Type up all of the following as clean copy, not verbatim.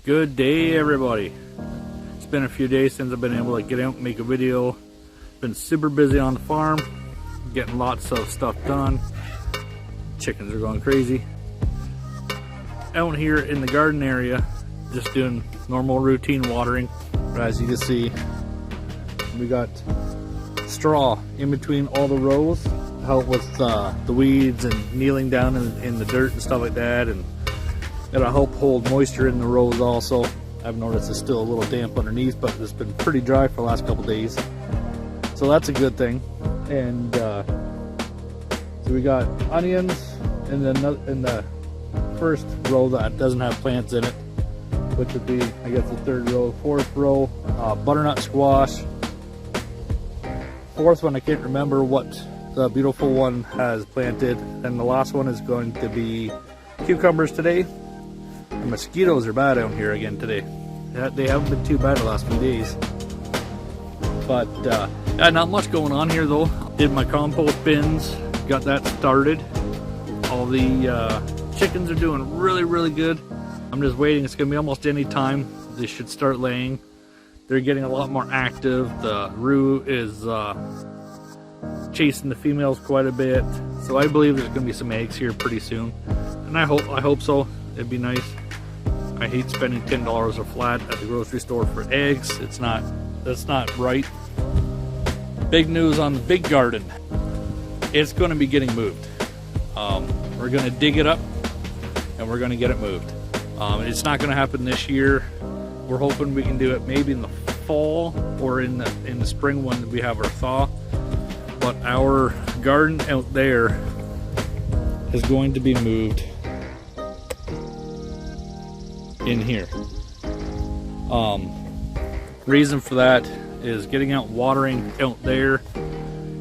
Good day, everybody. It's been a few days since I've been able to get out and make a video. Been super busy on the farm, getting lots of stuff done. Chickens are going crazy. Out here in the garden area, just doing normal routine watering. But as you can see, we got straw in between all the rows to help with the weeds and kneeling down in the dirt and stuff like that, and it'll help hold moisture in the rows also. I've noticed it's still a little damp underneath, but it's been pretty dry for the last couple days, so that's a good thing. And so we got onions in the first row that doesn't have plants in it, which would be, I guess, the third row. Fourth row, butternut squash. Fourth one, I can't remember what the beautiful one has planted. And the last one is going to be cucumbers today. The mosquitoes are bad out here again today. They haven't been too bad the last few days. But yeah, not much going on here though. Did my compost bins, got that started. All the chickens are doing really good. I'm just waiting. It's gonna be almost any time they should start laying. They're getting a lot more active. The roux is chasing the females quite a bit, so I believe there's gonna be some eggs here pretty soon, and I hope so. It'd be nice. I hate spending $10 a flat at the grocery store for eggs. That's not right. Big news on the big garden. It's going to be getting moved. We're going to dig it up and we're going to get it moved. It's not going to happen this year. We're hoping we can do it maybe in the fall or in the spring when we have our thaw. But our garden out there is going to be moved in here. Reason for that is getting out watering out there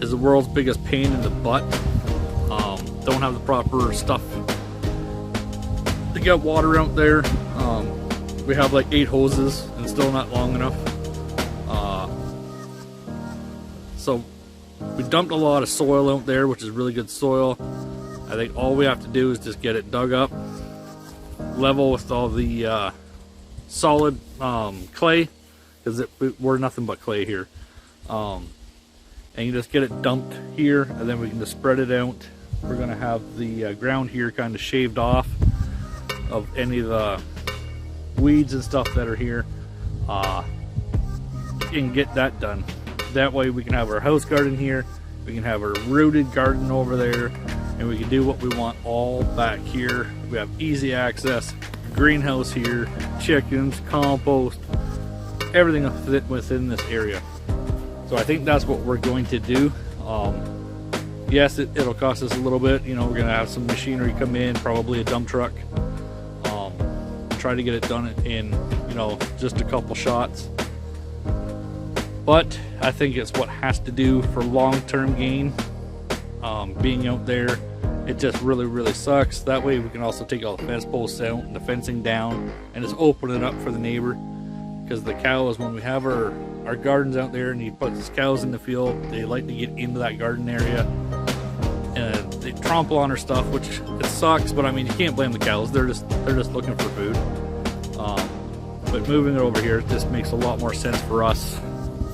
is the world's biggest pain in the butt. Don't have the proper stuff to get water out there. We have like 8 hoses and still not long enough. So we dumped a lot of soil out there, which is really good soil. I think all we have to do is just get it dug up, level with all the solid clay, because we're nothing but clay here, and you just get it dumped here, and then we can just spread it out. We're gonna have the ground here kind of shaved off of any of the weeds and stuff that are here, and get that done. That way we can have our house garden here, we can have our rooted garden over there, and we can do what we want all back here. We have easy access, greenhouse here, chickens, compost, everything within this area. So I think that's what we're going to do. Yes, it'll cost us a little bit. You know, we're gonna have some machinery come in, probably a dump truck. Try to get it done in, you know, just a couple shots. But I think it's what has to do for long-term gain. Being out there, it just really sucks. That way we can also take all the fence posts out and the fencing down and just open it up for the neighbor. Because the cows, when we have our gardens out there and you put these cows in the field, they like to get into that garden area and they trample on our stuff, which it sucks, but I mean, you can't blame the cows. They're just looking for food. But moving it over here just makes a lot more sense for us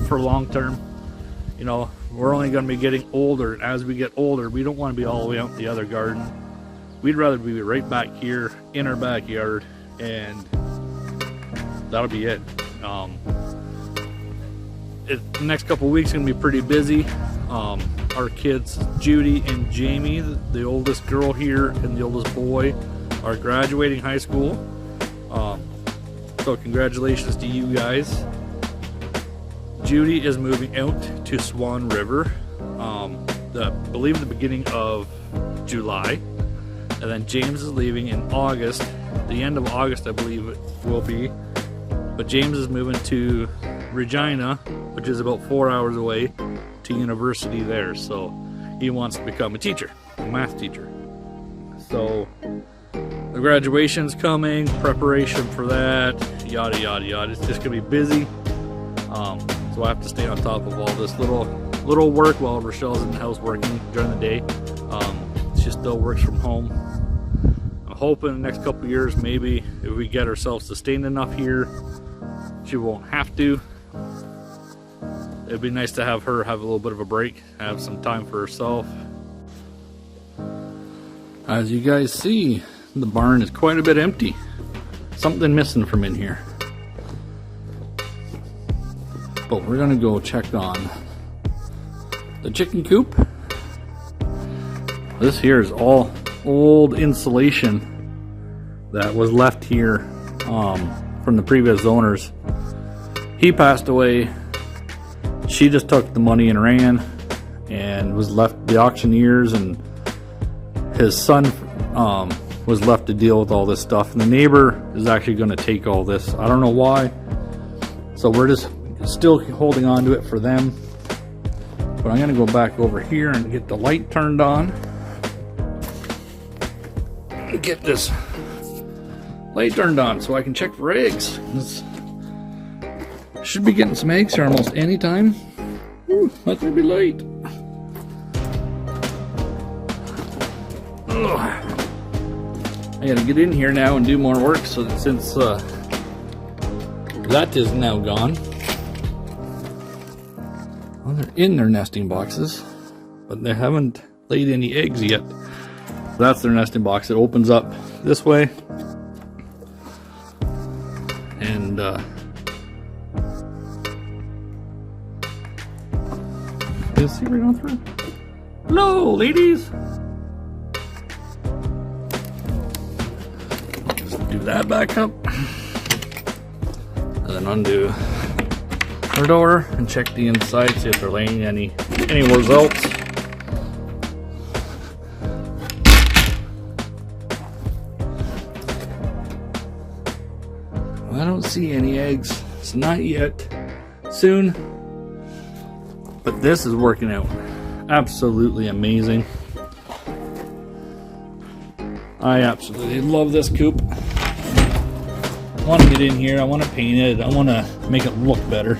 for long term. You know, we're only going to be getting older, and as we get older, we don't want to be all the way out in the other garden. We'd rather be right back here in our backyard, and that'll be it. The next couple weeks going to be pretty busy. Our kids, Judy and Jamie, the oldest girl here and the oldest boy, are graduating high school. So congratulations to you guys. Judy is moving out to Swan River, I believe the beginning of July, and then James is leaving in August, the end of August I believe it will be, but James is moving to Regina, which is about 4 hours away, to university there, so he wants to become a teacher, a math teacher. So the graduation's coming, preparation for that, yada yada yada. It's just gonna be busy. So I have to stay on top of all this little work while Rochelle's in the house working during the day. She still works from home. I'm hoping the next couple years, maybe if we get ourselves sustained enough here, she won't have to. It'd be nice to have her have a little bit of a break, have some time for herself. As you guys see, the barn is quite a bit empty. Something missing from in here. But we're gonna go check on the chicken coop. This here is all old insulation that was left here from the previous owners. He passed away. She just took the money and ran, and was left the auctioneers, and his son was left to deal with all this stuff. And the neighbor is actually going to take all this. I don't know why. So we're just still holding on to it for them. But I'm going to go back over here and get the light turned on. Get this light turned on so I can check for eggs. Should be getting some eggs here almost any time. Ooh, that's gonna be late. Ugh. I gotta get in here now and do more work, so that since that is now gone. Well, they're in their nesting boxes, but they haven't laid any eggs yet. That's their nesting box. It opens up this way, and you see right on through. Hello, ladies. Just do that back up, and then undo our door and check the inside, see if they're laying any results. I don't see any eggs. It's not yet. Soon. But this is working out absolutely amazing. I absolutely love this coop. I want to get in here. I want to paint it. I want to make it look better.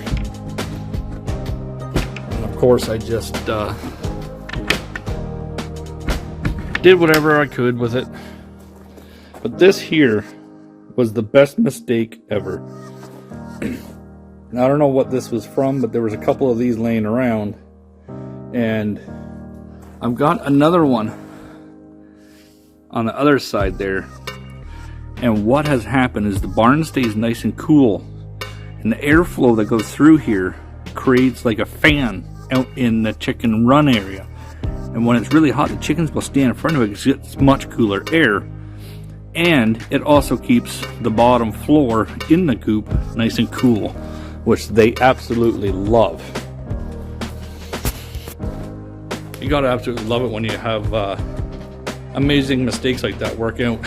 And of course, I just did whatever I could with it. But this here was the best mistake ever. I don't know what this was from, but there was a couple of these laying around, and I've got another one on the other side there. And what has happened is the barn stays nice and cool, and the airflow that goes through here creates like a fan out in the chicken run area. And when it's really hot, the chickens will stand in front of it because it's much cooler air. And it also keeps the bottom floor in the coop nice and cool, which they absolutely love. You gotta absolutely love it when you have amazing mistakes like that work out.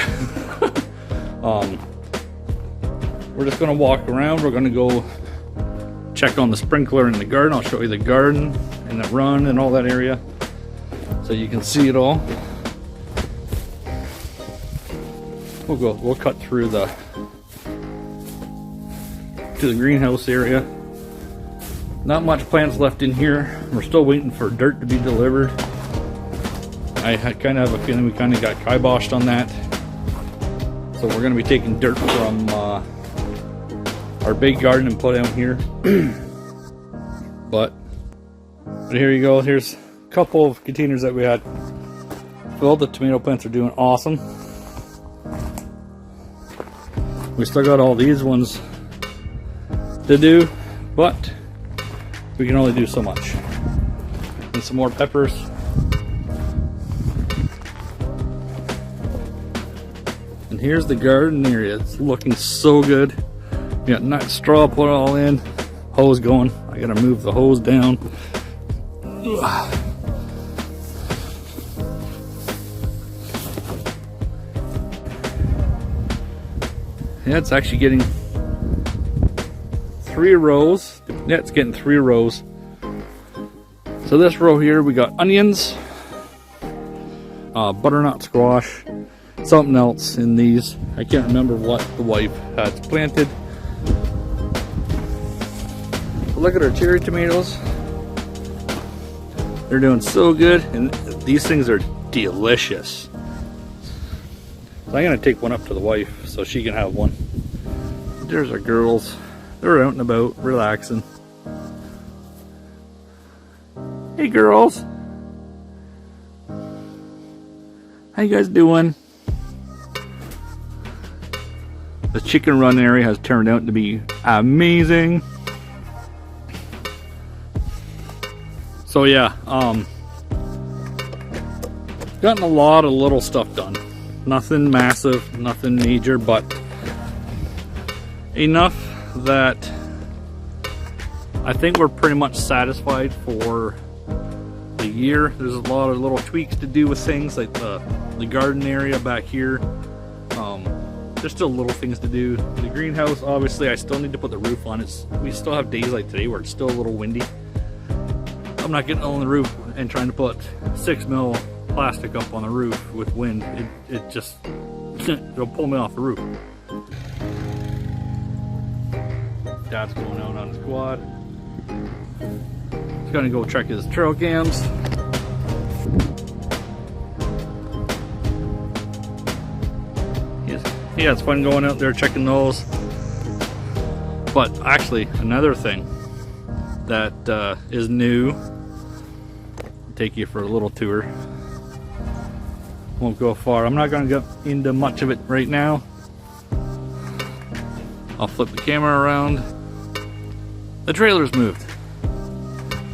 We're just gonna walk around. We're gonna go check on the sprinkler in the garden. I'll show you the garden and the run and all that area, so you can see it all. We'll cut through to the greenhouse area. Not much plants left in here. We're still waiting for dirt to be delivered. I kind of have a feeling we kind of got kiboshed on that. So we're going to be taking dirt from our big garden and put out here. But here you go. Here's a couple of containers that we had filled. The tomato plants are doing awesome. We still got all these ones to do, but we can only do so much. And some more peppers. And here's the garden area. It's looking so good. We got nut straw put all in, hose going. I gotta move the hose down. Ugh. Yeah, it's actually getting 3 rows. Yeah, it's getting 3 rows. So this row here, we got onions, butternut squash, something else in these. I can't remember what the wife has planted. But look at our cherry tomatoes. They're doing so good, and these things are delicious. So I'm gonna take one up to the wife so she can have one. There's our girls. They're out and about, relaxing. Hey girls. How you guys doing? The chicken run area has turned out to be amazing. So yeah, gotten a lot of little stuff done. Nothing massive, nothing major, but enough that I think we're pretty much satisfied for the year. There's a lot of little tweaks to do with things like the garden area back here. There's still little things to do. The greenhouse, obviously, I still need to put the roof on. We still have days like today where it's still a little windy. I'm not getting on the roof and trying to put 6 mil plastic up on the roof with wind. It just, it'll pull me off the roof. Dad's going out on his quad. He's gonna go check his trail cams. He has fun going out there checking those. But actually, another thing that is new, I'll take you for a little tour. Won't go far. I'm not going to go into much of it right now. I'll flip the camera around. The trailer's moved.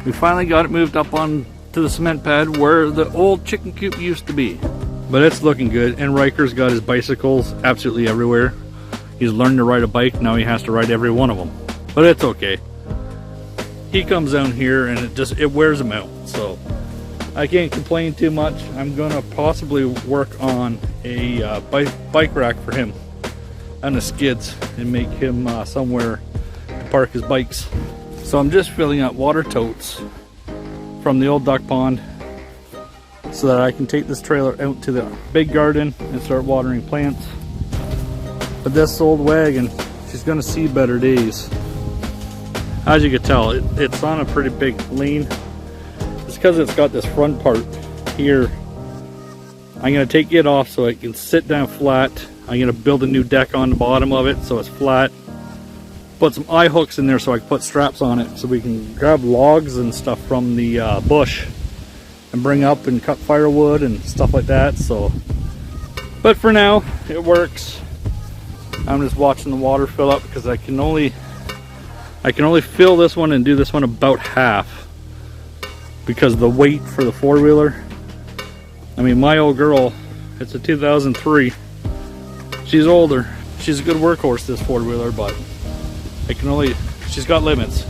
We finally got it moved up on to the cement pad where the old chicken coop used to be. But it's looking good, and Riker's got his bicycles absolutely everywhere. He's learned to ride a bike, now he has to ride every one of them. But it's okay. He comes down here and it wears him out, so I can't complain too much. I'm gonna possibly work on a bike rack for him and the skids and make him somewhere to park his bikes. So I'm just filling out water totes from the old duck pond so that I can take this trailer out to the big garden and start watering plants. But this old wagon, she's gonna see better days. As you can tell, it's on a pretty big lean. It's because it's got this front part here. I'm gonna take it off so it can sit down flat. I'm gonna build a new deck on the bottom of it so it's flat. Put some eye hooks in there so I can put straps on it so we can grab logs and stuff from the bush and bring up and cut firewood and stuff like that. So, but for now it works. I'm just watching the water fill up because I can only fill this one and do this one about half because of the weight for the four-wheeler. I mean, my old girl, it's a 2003. She's older. She's a good workhorse, this four-wheeler, but she's got limits.